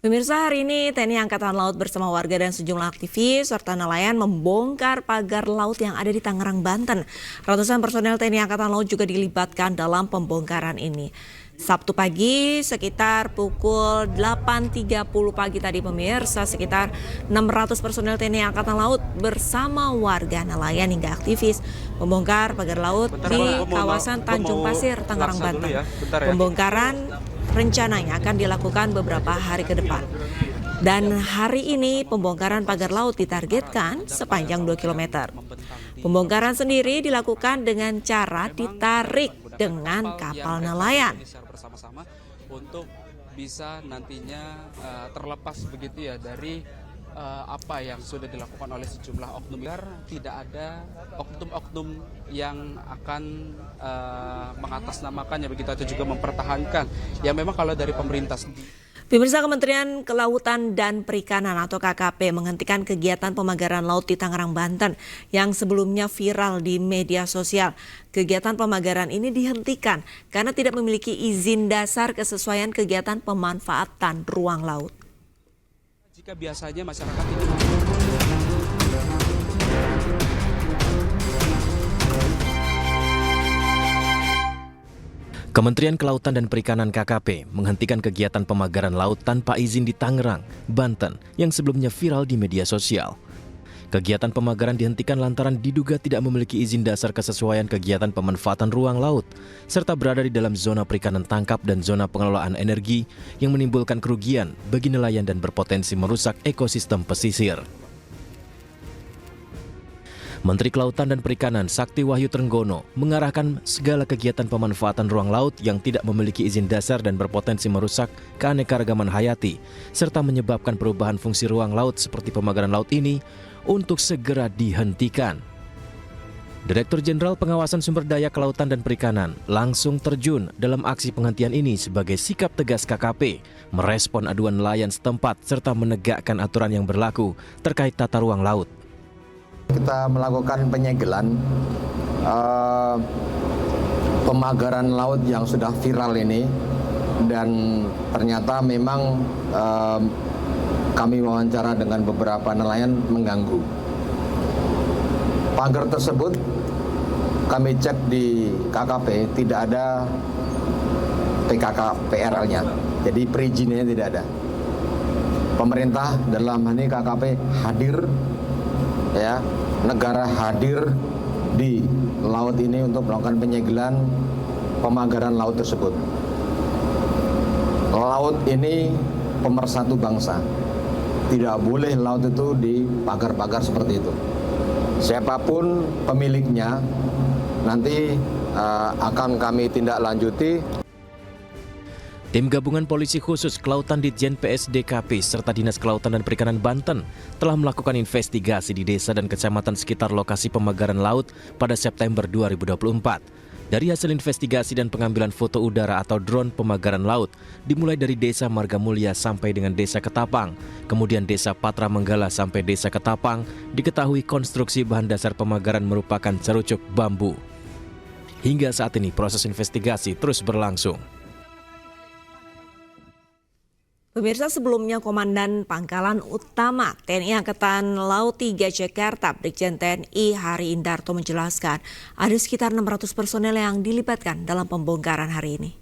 Pemirsa, hari ini TNI Angkatan Laut bersama warga dan sejumlah aktivis serta nelayan membongkar pagar laut yang ada di Tangerang, Banten. Ratusan personel TNI Angkatan Laut juga dilibatkan dalam pembongkaran ini. Sabtu pagi sekitar pukul 8.30 pagi tadi pemirsa, sekitar 600 personel TNI Angkatan Laut bersama warga, nelayan hingga aktivis membongkar pagar laut di kawasan Tanjung Pasir, Tangerang, Banten. Pembongkaran rencananya akan dilakukan beberapa hari ke depan. Dan hari ini pembongkaran pagar laut ditargetkan sepanjang 2 km. Pembongkaran sendiri dilakukan dengan cara ditarik dengan kapal nelayan. Bersama-sama untuk bisa nantinya terlepas begitu ya dari apa yang sudah dilakukan oleh sejumlah oknum, biar tidak ada oknum-oknum yang akan mengatasnamakannya begitu atau juga mempertahankan yang memang kalau dari pemerintah sendiri. Pemirsa, Kementerian Kelautan dan Perikanan atau KKP menghentikan kegiatan pemagaran laut di Tangerang, Banten yang sebelumnya viral di media sosial. Kegiatan pemagaran ini dihentikan karena tidak memiliki izin dasar kesesuaian kegiatan pemanfaatan ruang laut. Jika biasanya masyarakat ini Kementerian Kelautan dan Perikanan KKP menghentikan kegiatan pemagaran laut tanpa izin di Tangerang, Banten yang sebelumnya viral di media sosial. Kegiatan pemagaran dihentikan lantaran diduga tidak memiliki izin dasar kesesuaian kegiatan pemanfaatan ruang laut, serta berada di dalam zona perikanan tangkap dan zona pengelolaan energi yang menimbulkan kerugian bagi nelayan dan berpotensi merusak ekosistem pesisir. Menteri Kelautan dan Perikanan Sakti Wahyu Trenggono mengarahkan segala kegiatan pemanfaatan ruang laut yang tidak memiliki izin dasar dan berpotensi merusak keanekaragaman hayati, serta menyebabkan perubahan fungsi ruang laut seperti pemagaran laut ini untuk segera dihentikan. Direktur Jenderal Pengawasan Sumber Daya Kelautan dan Perikanan langsung terjun dalam aksi penghentian ini sebagai sikap tegas KKP, merespon aduan nelayan setempat serta menegakkan aturan yang berlaku terkait tata ruang laut. Kita melakukan penyegelan pemagaran laut yang sudah viral ini, dan ternyata memang kami wawancara dengan beberapa nelayan mengganggu. Pagar tersebut kami cek di KKP tidak ada PKK PRL-nya, jadi perizinannya tidak ada. Pemerintah dalam hal ini KKP hadir, ya, negara hadir di laut ini untuk melakukan penyegelan pemagaran laut tersebut. Laut ini pemersatu bangsa. Tidak boleh laut itu dipagar-pagar seperti itu. Siapapun pemiliknya nanti akan kami tindak lanjuti. Tim Gabungan Polisi Khusus Kelautan Ditjen PSDKP serta Dinas Kelautan dan Perikanan Banten telah melakukan investigasi di desa dan kecamatan sekitar lokasi pemagaran laut pada September 2024. Dari hasil investigasi dan pengambilan foto udara atau drone pemagaran laut, dimulai dari Desa Margamulya sampai dengan Desa Ketapang, kemudian Desa Patra Menggala sampai Desa Ketapang, diketahui konstruksi bahan dasar pemagaran merupakan cerucuk bambu. Hingga saat ini proses investigasi terus berlangsung. Pemirsa, sebelumnya Komandan Pangkalan Utama TNI Angkatan Laut 3 Jakarta, Brigjen TNI Hari Indarto menjelaskan ada sekitar 600 personel yang dilibatkan dalam pembongkaran hari ini.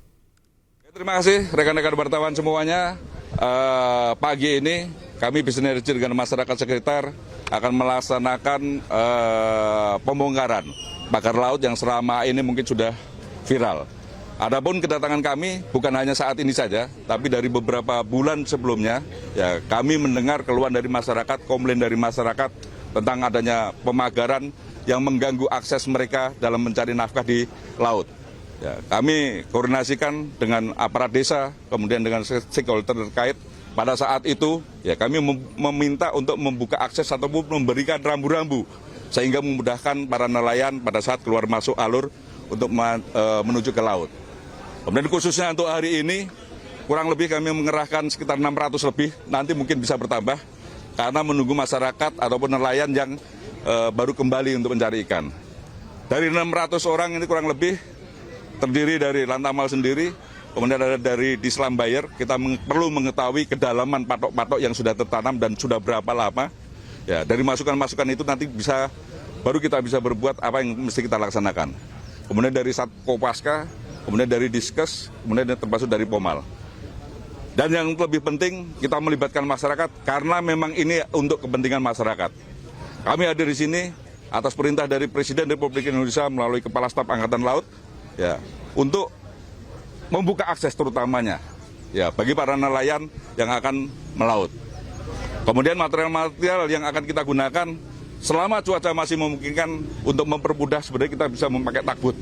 Terima kasih rekan-rekan wartawan semuanya. Pagi ini kami bersinergi dengan masyarakat sekitar akan melaksanakan pembongkaran pagar laut yang selama ini mungkin sudah viral. Adapun kedatangan kami bukan hanya saat ini saja, tapi dari beberapa bulan sebelumnya, ya kami mendengar keluhan dari masyarakat, komplain dari masyarakat tentang adanya pemagaran yang mengganggu akses mereka dalam mencari nafkah di laut. Ya, kami koordinasikan dengan aparat desa, kemudian dengan stakeholder terkait. Pada saat itu, ya kami meminta untuk membuka akses ataupun memberikan rambu-rambu sehingga memudahkan para nelayan pada saat keluar masuk alur untuk menuju ke laut. Kemudian khususnya untuk hari ini, kurang lebih kami mengerahkan sekitar 600 lebih, nanti mungkin bisa bertambah, karena menunggu masyarakat ataupun nelayan yang baru kembali untuk mencari ikan. Dari 600 orang ini kurang lebih terdiri dari Lantamal sendiri, kemudian ada dari di Selam Bayer, kita perlu mengetahui kedalaman patok-patok yang sudah tertanam dan sudah berapa lama. Ya, dari masukan-masukan itu nanti baru kita bisa berbuat apa yang mesti kita laksanakan. Kemudian dari Satkopaska, kemudian dari Diskes, kemudian termasuk dari Pomal. Dan yang lebih penting, kita melibatkan masyarakat karena memang ini untuk kepentingan masyarakat. Kami hadir di sini atas perintah dari Presiden Republik Indonesia melalui Kepala Staf Angkatan Laut, ya, untuk membuka akses terutamanya, ya, bagi para nelayan yang akan melaut. Kemudian material-material yang akan kita gunakan selama cuaca masih memungkinkan untuk mempermudah, sebenarnya kita bisa memakai takbut.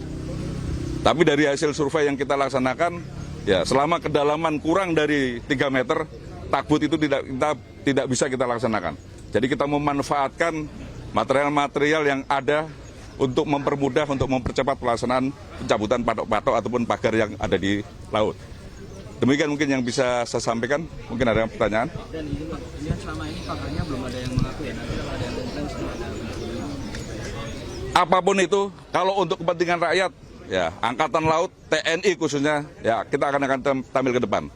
Tapi dari hasil survei yang kita laksanakan, ya, selama kedalaman kurang dari 3 meter, takbut itu tidak bisa kita laksanakan. Jadi kita memanfaatkan material-material yang ada untuk mempermudah, untuk mempercepat pelaksanaan pencabutan patok-patok ataupun pagar yang ada di laut. Demikian mungkin yang bisa saya sampaikan. Mungkin ada pertanyaan? Dan ini selama ini pagarnya belum ada yang mengaku ya? Nanti ada yang mengklaim semua ada. Apapun itu, kalau untuk kepentingan rakyat, ya, Angkatan Laut, TNI khususnya, ya, kita akan tampil ke depan.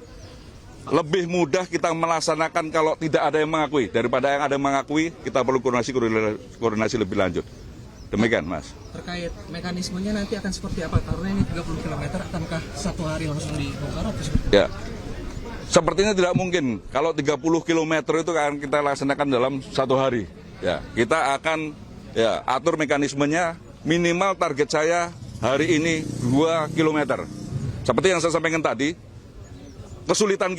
Lebih mudah kita melaksanakan kalau tidak ada yang mengakui. Daripada yang ada yang mengakui, kita perlu koordinasi lebih lanjut. Demikian, Mas. Terkait mekanismenya nanti akan seperti apa? Karena ini 30 km, akankah satu hari langsung dibongkar atau seperti apa? Ya, sepertinya tidak mungkin. Kalau 30 km itu akan kita laksanakan dalam satu hari. Ya, kita akan atur mekanismenya. Minimal target saya hari ini 2 km. Seperti yang saya sampaikan tadi, kesulitan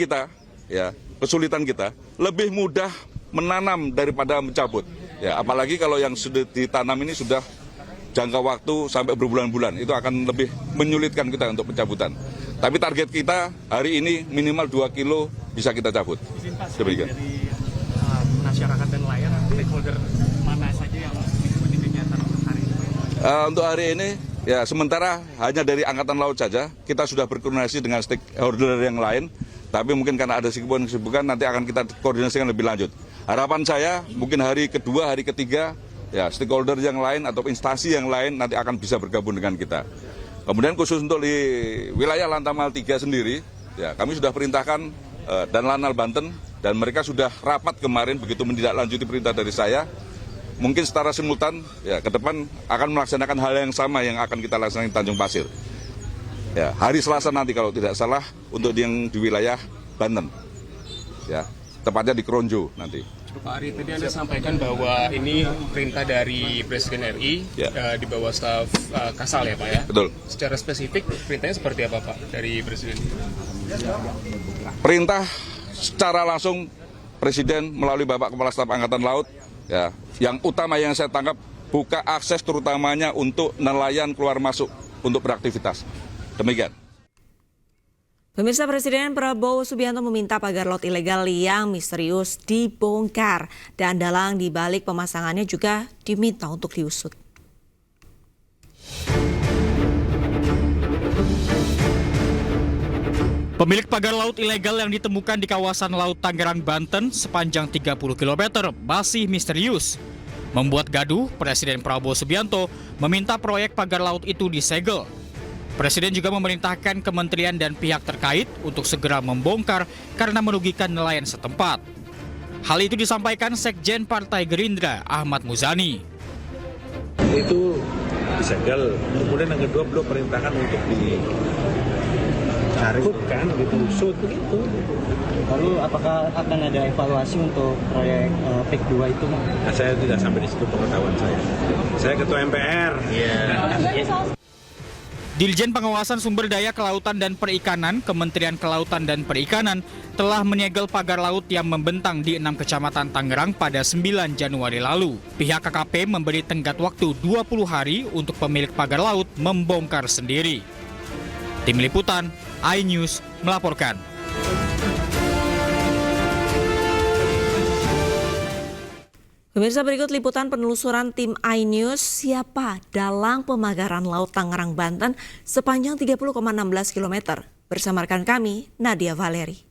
kita lebih mudah menanam daripada mencabut. Ya, apalagi kalau yang sudah ditanam ini sudah jangka waktu sampai berbulan-bulan, itu akan lebih menyulitkan kita untuk pencabutan. Tapi target kita hari ini minimal 2 kilo bisa kita cabut. Demikian. Dari masyarakat dan nelayan, stakeholder mana saja yang mengikuti kegiatan hari ini? Untuk hari ini, ya, sementara hanya dari Angkatan Laut saja. Kita sudah berkoordinasi dengan stakeholder yang lain, tapi mungkin karena ada kesibukan nanti akan kita koordinasikan lebih lanjut. Harapan saya mungkin hari kedua, hari ketiga, ya, stakeholder yang lain atau instansi yang lain nanti akan bisa bergabung dengan kita. Kemudian khusus untuk di wilayah Lantamal 3 sendiri, ya, kami sudah perintahkan dan Lanal Banten, dan mereka sudah rapat kemarin begitu menindaklanjuti perintah dari saya. Mungkin secara simultan, ya, ke depan akan melaksanakan hal yang sama yang akan kita laksanakan di Tanjung Pasir. Ya, hari Selasa nanti kalau tidak salah untuk yang di wilayah Banten, ya, tepatnya di Kronjo nanti. Pak Ari, tadi Anda sampaikan bahwa ini perintah dari Presiden RI, Ya. di bawah staf Kasal ya Pak ya? Betul. Secara spesifik perintahnya seperti apa Pak dari Presiden? Perintah secara langsung Presiden melalui Bapak Kepala Staf Angkatan Laut, ya, yang utama yang saya tangkap, buka akses terutamanya untuk nelayan keluar masuk untuk beraktivitas. Demikian. Pemirsa, Presiden Prabowo Subianto meminta pagar laut ilegal yang misterius dibongkar dan dalang di balik pemasangannya juga diminta untuk diusut. Pemilik pagar laut ilegal yang ditemukan di kawasan Laut Tangerang, Banten sepanjang 30 km masih misterius. Membuat gaduh, Presiden Prabowo Subianto meminta proyek pagar laut itu disegel. Presiden juga memerintahkan kementerian dan pihak terkait untuk segera membongkar karena merugikan nelayan setempat. Hal itu disampaikan Sekjen Partai Gerindra, Ahmad Muzani. Itu disegel. Kemudian yang kedua belum perintahkan untuk dicarikan, ditusut begitu. Lalu apakah akan ada evaluasi untuk proyek PIK 2 itu? Nah, saya tidak sampai di situ pengetahuan saya. Saya ketua MPR. Dirjen Pengawasan Sumber Daya Kelautan dan Perikanan, Kementerian Kelautan dan Perikanan telah menyegel pagar laut yang membentang di 6 kecamatan Tangerang pada 9 Januari lalu. Pihak KKP memberi tenggat waktu 20 hari untuk pemilik pagar laut membongkar sendiri. Tim Liputan, iNews melaporkan. Pemirsa, berikut liputan penelusuran tim iNews, siapa dalang pemagaran Laut Tangerang, Banten sepanjang 30,16 km. Bersama rekan kami, Nadia Valeri.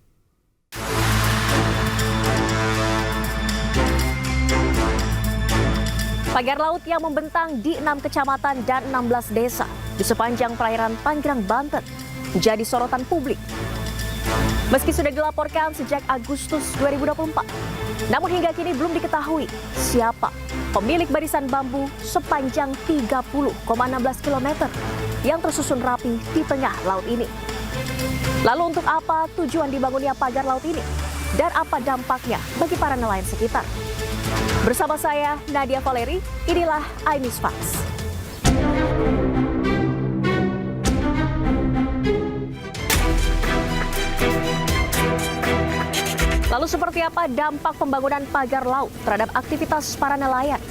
Pagar laut yang membentang di 6 kecamatan dan 16 desa di sepanjang perairan Tangerang, Banten jadi sorotan publik. Meski sudah dilaporkan sejak Agustus 2024, namun hingga kini belum diketahui siapa pemilik barisan bambu sepanjang 30,16 km yang tersusun rapi di tengah laut ini. Lalu untuk apa tujuan dibangunnya pagar laut ini? Dan apa dampaknya bagi para nelayan sekitar? Bersama saya, Nadia Valeri, inilah iNews Facts. Lalu seperti apa dampak pembangunan pagar laut terhadap aktivitas para nelayan?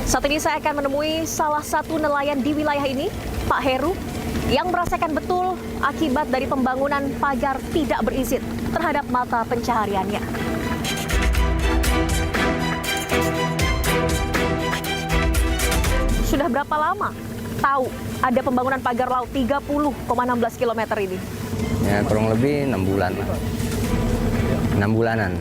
Saat ini saya akan menemui salah satu nelayan di wilayah ini, Pak Heru, yang merasakan betul akibat dari pembangunan pagar tidak berizin terhadap mata pencahariannya. Sudah berapa lama tahu ada pembangunan pagar laut 30,16 km ini? Ya kurang lebih 6 bulan. 6 bulanan.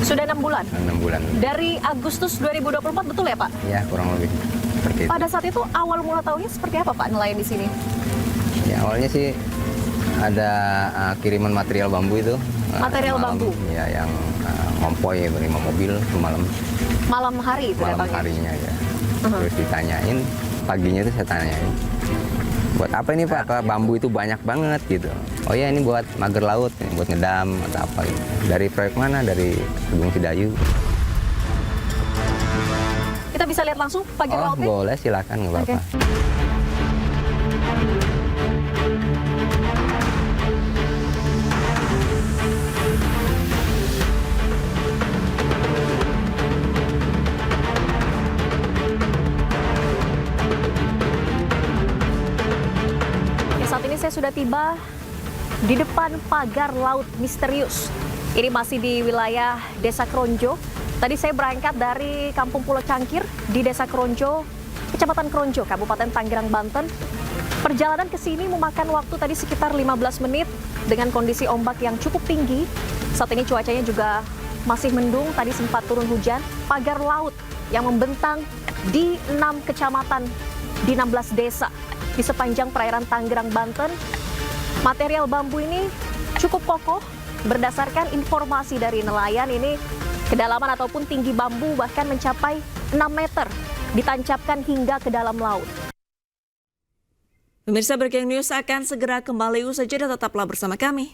Sudah 6 bulan? 6 bulan. Dari Agustus 2024 betul ya Pak? Ya kurang lebih seperti itu. Pada saat itu awal mula tahunya seperti apa Pak nelayan di sini? Ya awalnya sih ada kiriman material bambu itu. Material malam, bambu? Ya yang konvoy berlima mobil ke malam. Malam hari itu malam datangnya? Harinya ya. Terus ditanyain, paginya itu saya tanyain, buat apa ini Pak? Bambu itu banyak banget gitu. Oh ya ini buat mager laut, buat ngedam atau apa gitu. Dari proyek mana? Dari Gunung Sidayu. Kita bisa lihat langsung pagar lautnya? Boleh, silakan, nggak apa-apa. Saat ini saya sudah tiba di depan pagar laut misterius. Ini masih di wilayah Desa Kronjo. Tadi saya berangkat dari Kampung Pulau Cangkir di Desa Kronjo, Kecamatan Kronjo, Kabupaten Tangerang, Banten. Perjalanan ke sini memakan waktu tadi sekitar 15 menit dengan kondisi ombak yang cukup tinggi. Saat ini cuacanya juga masih mendung, tadi sempat turun hujan. Pagar laut yang membentang di 6 kecamatan, di 16 desa di sepanjang perairan Tangerang, Banten. Material bambu ini cukup kokoh. Berdasarkan informasi dari nelayan ini, kedalaman ataupun tinggi bambu bahkan mencapai 6 meter, ditancapkan hingga ke dalam laut. Pemirsa, Breaking News akan segera kembali usai jeda, tetaplah bersama kami.